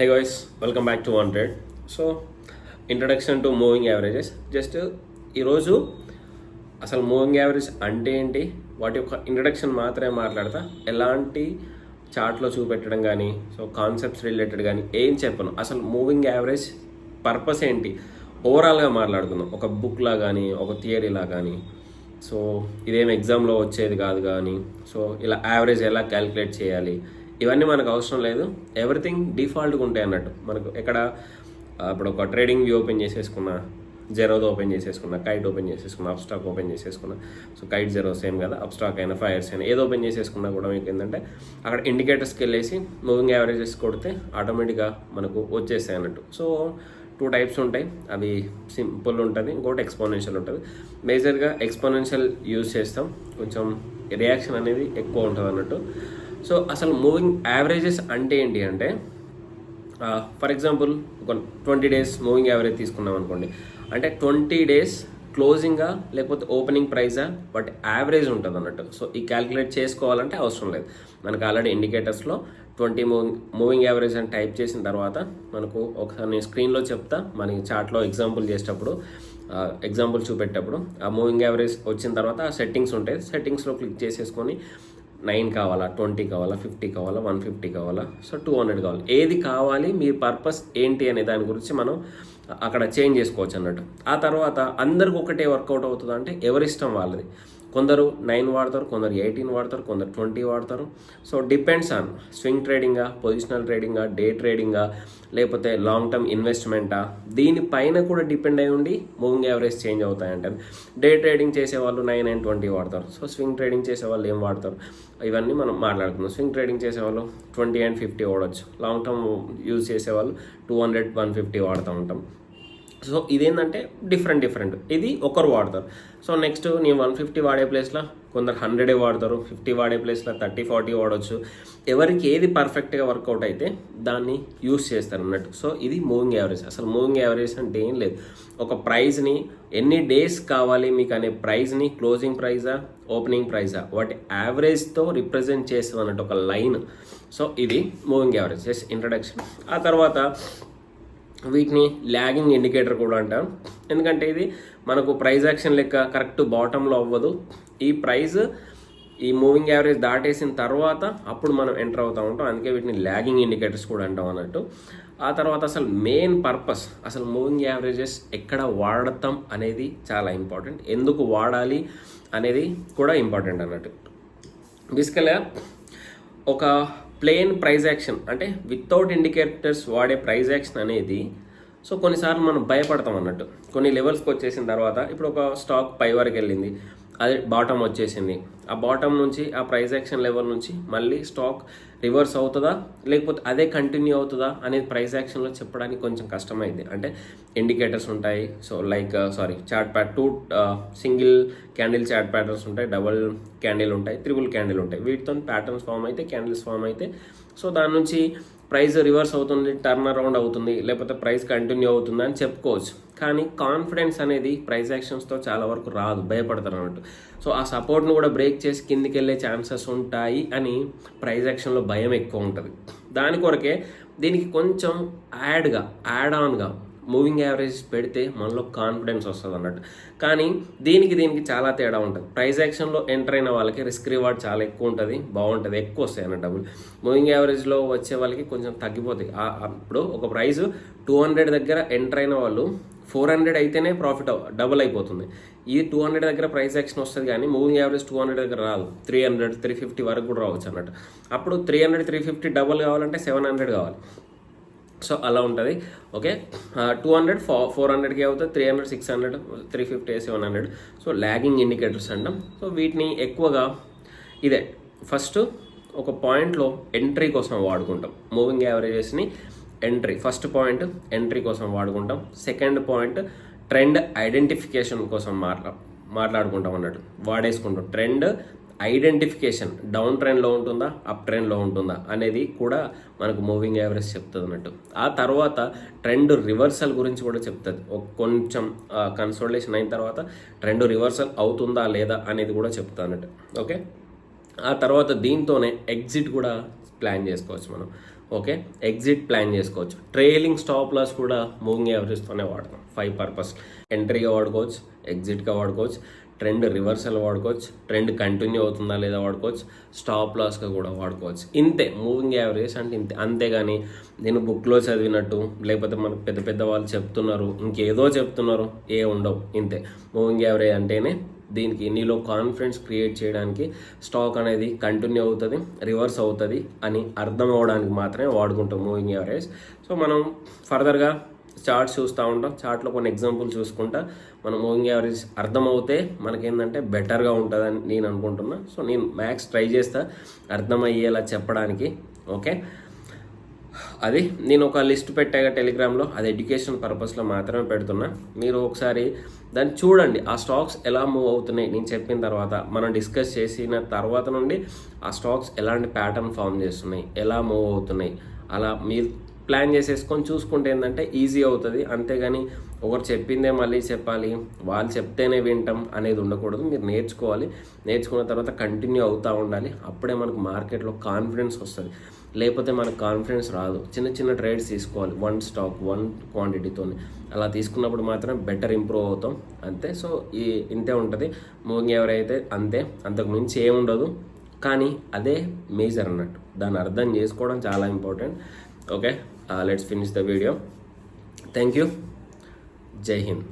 Hey guys, welcome back to Wanted. So introduction to moving averages. Just ఈరోజు అసలు moving average అంటే ఏంటి, వాటి యొక్క ఇంట్రడక్షన్ మాత్రమే మాట్లాడతా. ఎలాంటి చార్ట్లో చూపెట్టడం కానీ, సో కాన్సెప్ట్స్ రిలేటెడ్ కానీ ఏం చెప్పను. అసలు మూవింగ్ యావరేజ్ పర్పస్ ఏంటి ఓవరాల్గా మాట్లాడుకుందాం. ఒక బుక్లా కానీ, ఒక థియరీలా కానీ. సో ఇదేం ఎగ్జామ్లో వచ్చేది కాదు కానీ, సో ఇలా యావరేజ్ ఎలా క్యాలిక్యులేట్ చేయాలి ఇవన్నీ మనకు అవసరం లేదు. ఎవ్రీథింగ్ డిఫాల్ట్గా ఉంటాయి అన్నట్టు. మనకు ఎక్కడ ఇప్పుడు ఒక ట్రేడింగ్ వ్యూ ఓపెన్ చేసేసుకున్నా, జెరోదో ఓపెన్ చేసేసుకున్నా, కైట్ ఓపెన్ చేసేసుకున్నా, అప్స్టాక్ ఓపెన్ చేసేసుకున్నా. సో కైట్ జెరో సేమ్ కదా, అప్స్టాక్ అయినా ఫైర్స్ అయినా ఏదో ఓపెన్ చేసేసుకున్నా కూడా మీకు ఏంటంటే అక్కడ ఇండికేటర్స్కి వెళ్ళేసి మూవింగ్ యావరేజెస్ కొడితే ఆటోమేటిక్గా మనకు వచ్చేస్తాయి అన్నట్టు. సో 2 టైప్స్ ఉంటాయి. అవి సింపుల్ ఉంటుంది, ఇంకోటి ఎక్స్పోనెన్షియల్ ఉంటుంది. మేజర్గా ఎక్స్పోనెన్షియల్ యూజ్ చేస్తాం, కొంచెం రియాక్షన్ అనేది ఎక్కువ ఉంటుంది అన్నట్టు. సో అసలు మూవింగ్ యావరేజెస్ అంటే ఏంటి అంటే, ఫర్ ఎగ్జాంపుల్ ఒక 20 డేస్ మూవింగ్ యావరేజ్ తీసుకున్నాం అనుకోండి. అంటే 20 డేస్ క్లోజింగ్గా లేకపోతే ఓపెనింగ్ ప్రైజా, బట్ యావరేజ్ ఉంటుంది అన్నట్టు. సో ఈ క్యాలిక్యులేట్ చేసుకోవాలంటే అవసరం లేదు. మనకు ఆల్రెడీ ఇండికేటర్స్లో 20 మూవింగ్ యావరేజ్ అని టైప్ చేసిన తర్వాత మనకు ఒకసారి నేను స్క్రీన్లో చెప్తా. మనకి చార్ట్లో ఎగ్జాంపుల్ చేసేటప్పుడు, ఎగ్జాంపుల్ చూపెట్టేటప్పుడు ఆ మూవింగ్ యావరేజ్ వచ్చిన తర్వాత ఆ సెట్టింగ్స్ ఉంటాయి. సెట్టింగ్స్లో క్లిక్ చేసేసుకొని 9 కావాలా, 20 కావాలా, 50 కావాలా, 150 కావాలా, సో 200 కావాలి, ఏది కావాలి, మీ పర్పస్ ఏంటి అనే దాని గురించి మనం అక్కడ చేంజ్ చేసుకోవచ్చు అన్నట్టు. ఆ తర్వాత అందరికి ఒకటే వర్కౌట్ అవుతుంది అంటే ఎవరిష్టం వాళ్ళది. కొందరు 9 వాడతారు, కొందరు 18 వాడతారు, కొందరు 20 వాడతారు. సో డిపెండ్స్ ఆన్ స్వింగ్ ట్రేడింగా, పొజిషనల్ ట్రేడింగా, డే ట్రేడింగా, లేకపోతే లాంగ్ టర్మ్ ఇన్వెస్ట్మెంటా, దీనిపైన కూడా డిపెండ్ అయి ఉండి మూవింగ్ యావరేజ్ చేంజ్ అవుతాయంటే. డే ట్రేడింగ్ చేసేవాళ్ళు 9 and 20 వాడతారు. సో స్వింగ్ ట్రేడింగ్ చేసేవాళ్ళు ఏం వాడతారు, ఇవన్నీ మనం మాట్లాడుకుందాం. స్వింగ్ ట్రేడింగ్ చేసేవాళ్ళు 20 and 50 వాడచ్చు. లాంగ్ టర్మ్ యూజ్ చేసేవాళ్ళు 200, 150 వాడుతూ ఉంటాం. సో ఇదేంటంటే డిఫరెంట్ ఇది ఒకరు వాడతారు. సో నెక్స్ట్ నేను 150 వాడే ప్లేస్లో కొందరు 100 వాడతారు, 50 వాడే ప్లేస్లో 30, 40 వాడవచ్చు. ఎవరికి ఏది పర్ఫెక్ట్గా వర్కౌట్ అయితే దాన్ని యూస్ చేస్తారు అన్నట్టు. సో ఇది మూవింగ్ యావరేజ్. అసలు మూవింగ్ యావరేజ్ అంటే ఏం లేదు, ఒక ప్రైజ్ని ఎన్ని డేస్ కావాలి మీకు అనే ప్రైజ్ని, క్లోజింగ్ ప్రైజా, ఓపెనింగ్ ప్రైజా, వాటి యావరేజ్తో రిప్రజెంట్ చేస్తుంది అన్నట్టు ఒక లైన్. సో ఇది మూవింగ్ యావరేజ్, జస్ట్ ఇంట్రడక్షన్. ఆ తర్వాత వీటిని ల్యాగింగ్ ఇండికేటర్ కూడా అంటారు. ఎందుకంటే ఇది మనకు ప్రైజ్ యాక్షన్ లెక్క కరెక్ట్ బాటంలో అవ్వదు. ఈ ప్రైజ్ ఈ మూవింగ్ యావరేజ్ దాటేసిన తర్వాత అప్పుడు మనం ఎంటర్ అవుతూ ఉంటాం. అందుకే వీటిని ల్యాగింగ్ ఇండికేటర్స్ కూడా అంటాం అన్నట్టు. ఆ తర్వాత అసలు మెయిన్ పర్పస్, అసలు మూవింగ్ యావరేజెస్ ఎక్కడ వాడతాం అనేది చాలా ఇంపార్టెంట్. ఎందుకు వాడాలి అనేది కూడా ఇంపార్టెంట్ అన్నట్టు. బేసికల్గా ఒక ప్లెయిన్ ప్రైజ్ యాక్షన్ అంటే వితౌట్ ఇండికేటర్స్ వాడే ప్రైజ్ యాక్షన్ అనేది, సో కొన్నిసార్లు మనం భయపడతాం అన్నట్టు. కొన్ని లెవెల్స్కి వచ్చేసిన తర్వాత, ఇప్పుడు ఒక స్టాక్ పై వరకు వెళ్ళింది, అది బాటమ్ వచ్చేసింది. ఆ బాటమ్ నుంచి ఆ ప్రైజ్ యాక్షన్ లెవెల్ నుంచి మళ్ళీ స్టాక్ రివర్స్ అవుతుందా లేకపోతే అదే కంటిన్యూ అవుతుందా అనేది ప్రైజ్ యాక్షన్లో చెప్పడానికి కొంచెం కష్టమైంది. అంటే ఇండికేటర్స్ ఉంటాయి. So like chart Pat 2 single candle chart patterns ఉంటాయి, డబుల్ క్యాండిల్ ఉంటాయి, త్రిబుల్ క్యాండిల్ ఉంటాయి. వీటితో ప్యాటర్న్స్ ఫామ్ అయితే, క్యాండిల్స్ ఫామ్ అయితే, సో దాని నుంచి ప్రైస్ రివర్స్ అవుతుంది, టర్న్ అరౌండ్ అవుతుంది, లేకపోతే ప్రైస్ కంటిన్యూ అవుతుంది అని చెప్పుకోవచ్చు. కానీ కాన్ఫిడెన్స్ అనేది ప్రైస్ యాక్షన్స్తో చాలా వరకు రాదు, భయపడతారు అన్నట్టు. సో ఆ సపోర్ట్ను కూడా బ్రేక్ చేసి కిందికి వెళ్ళే ఛాన్సెస్ ఉంటాయి అని ప్రైస్ యాక్షన్లో భయం ఎక్కువ ఉంటుంది. దాని కొరకే దీనికి కొంచెం యాడ్ ఆన్గా మూవింగ్ యావరేజ్ పెడితే మనలో కాన్ఫిడెన్స్ వస్తుంది అన్నట్టు. కానీ దీనికి చాలా తేడా ఉంటుంది. ప్రైస్ యాక్షన్లో ఎంటర్ అయిన వాళ్ళకి రిస్క్ రివార్డ్ చాలా ఎక్కువ ఉంటుంది, బాగుంటుంది, ఎక్కువ వస్తాయి అన్న డబ్బులు. మూవింగ్ యావరేజ్లో వచ్చే వాళ్ళకి కొంచెం తగ్గిపోతాయి. ఇప్పుడు ఒక ప్రైస్ 200 దగ్గర ఎంటర్ అయిన వాళ్ళు 400 అయితేనే ప్రాఫిట్ డబుల్ అయిపోతుంది. ఈ 200 దగ్గర ప్రైస్ యాక్షన్ వస్తుంది, కానీ మూవింగ్ యావరేజ్ 200 దగ్గర రాదు. 300, 350 వరకు కూడా రావచ్చు అన్నట్టు. అప్పుడు 300, 350 డబుల్ కావాలంటే 700 కావాలి. సో అలా ఉంటుంది. ఓకే, 200 400కి అవుతుంది, 300 600, 350 700. సో ల్యాగింగ్ ఇండికేటర్స్ అంటాం. సో వీటిని ఎక్కువగా ఇదే ఫస్ట్ ఒక పాయింట్లో ఎంట్రీ కోసం వాడుకుంటాం. మూవింగ్ యావరేజెస్ని ఫస్ట్ పాయింట్ ఎంట్రీ కోసం వాడుకుంటాం. సెకండ్ పాయింట్ ట్రెండ్ ఐడెంటిఫికేషన్ కోసం మాట్లాడుకుంటాం అన్నట్టు, వాడేసుకుంటాం. ట్రెండ్ ఐడెంటిఫికేషన్, డౌన్ ట్రెండ్లో ఉంటుందా, అప్ ట్రెండ్లో ఉంటుందా అనేది కూడా మనకు మూవింగ్ యావరేజ్ చెప్తుంది అన్నట్టు. ఆ తర్వాత ట్రెండ్ రివర్సల్ గురించి కూడా చెప్తుంది. కొంచెం కన్సోలిడేషన్ అయిన తర్వాత ట్రెండ్ రివర్సల్ అవుతుందా లేదా అనేది కూడా చెప్తుంది అన్నట్టు. ఓకే, ఆ తర్వాత దీంతోనే ఎగ్జిట్ కూడా ప్లాన్ చేసుకోవచ్చు మనం. ఓకే, ఎగ్జిట్ ప్లాన్ చేసుకోవచ్చు. ట్రైలింగ్ స్టాప్ లాస్ కూడా మూవింగ్ యావరేజ్తోనే వాడతాం. 5 పర్పస్: ఎంట్రీగా వాడుకోవచ్చు, ఎగ్జిట్గా వాడుకోవచ్చు, ట్రెండ్ రివర్సల్ వాడుకోవచ్చు, ట్రెండ్ కంటిన్యూ అవుతుందా లేదా వాడుకోవచ్చు, స్టాప్ లాస్గా కూడా వాడుకోవచ్చు. ఇంతే మూవింగ్ యావరేజ్ అంటే ఇంతే. అంతేగాని నేను బుక్లో చదివినట్టు లేకపోతే మనకు పెద్ద పెద్ద వాళ్ళు చెప్తున్నారు, ఇంకేదో చెప్తున్నారు, ఉండవు. ఇంతే. మూవింగ్ యావరేజ్ అంటేనే దీనికి నీలో కాన్ఫిడెన్స్ క్రియేట్ చేయడానికి స్టాక్ అనేది కంటిన్యూ అవుతుంది, రివర్స్ అవుతుంది అని అర్థం అవ్వడానికి మాత్రమే వాడుకుంటాం మూవింగ్ యావరేజ్. సో మనం ఫర్దర్గా చార్ట్స్ చూస్తూ ఉంటాం. చార్ట్లో కొన్ని ఎగ్జాంపుల్ చూసుకుంటా మనం మూవింగ్ యావరేజ్ అర్థమవుతే మనకేంటంటే బెటర్గా ఉంటుందని నేను అనుకుంటున్నా. సో నేను మ్యాక్స్ ట్రై చేస్తా అర్థమయ్యేలా చెప్పడానికి. ఓకే, అది నేను ఒక లిస్ట్ పెట్టాక టెలిగ్రామ్లో, అది ఎడ్యుకేషన్ పర్పస్లో మాత్రమే పెడుతున్నా. మీరు ఒకసారి దాన్ని చూడండి, ఆ స్టాక్స్ ఎలా మూవ్ అవుతున్నాయి నేను చెప్పిన తర్వాత, మనం డిస్కస్ చేసిన తర్వాత నుండి ఆ స్టాక్స్ ఎలాంటి ప్యాటర్న్ ఫామ్ చేస్తున్నాయి, ఎలా మూవ్ అవుతున్నాయి, అలా మీరు ప్లాన్ చేసేసుకొని చూసుకుంటే ఏంటంటే ఈజీ అవుతుంది. అంతేగాని ఒకరు చెప్పిందే మళ్ళీ చెప్పాలి, వాళ్ళు చెప్తేనే వింటాం అనేది ఉండకూడదు. మీరు నేర్చుకోవాలి, నేర్చుకున్న తర్వాత కంటిన్యూ అవుతూ ఉండాలి. అప్పుడే మనకు మార్కెట్లో కాన్ఫిడెన్స్ వస్తుంది. లేకపోతే మనకు కాన్ఫిడెన్స్ రాదు. చిన్న చిన్న ట్రేడ్స్ తీసుకోవాలి, 1 స్టాక్ 1 క్వాంటిటీతో. అలా తీసుకున్నప్పుడు మాత్రం బెటర్ ఇంప్రూవ్ అవుతాం. అంతే. సో ఇంతే ఉంటుంది మూవింగ్ యావరేజ్ అయితే. అంతే, అంతకు మించి ఏముండదు. కానీ అదే మేజర్ అన్నట్టు, దాన్ని అర్థం చేసుకోవడం చాలా important. Okay, let's finish the video. Thank you. జై హింద్.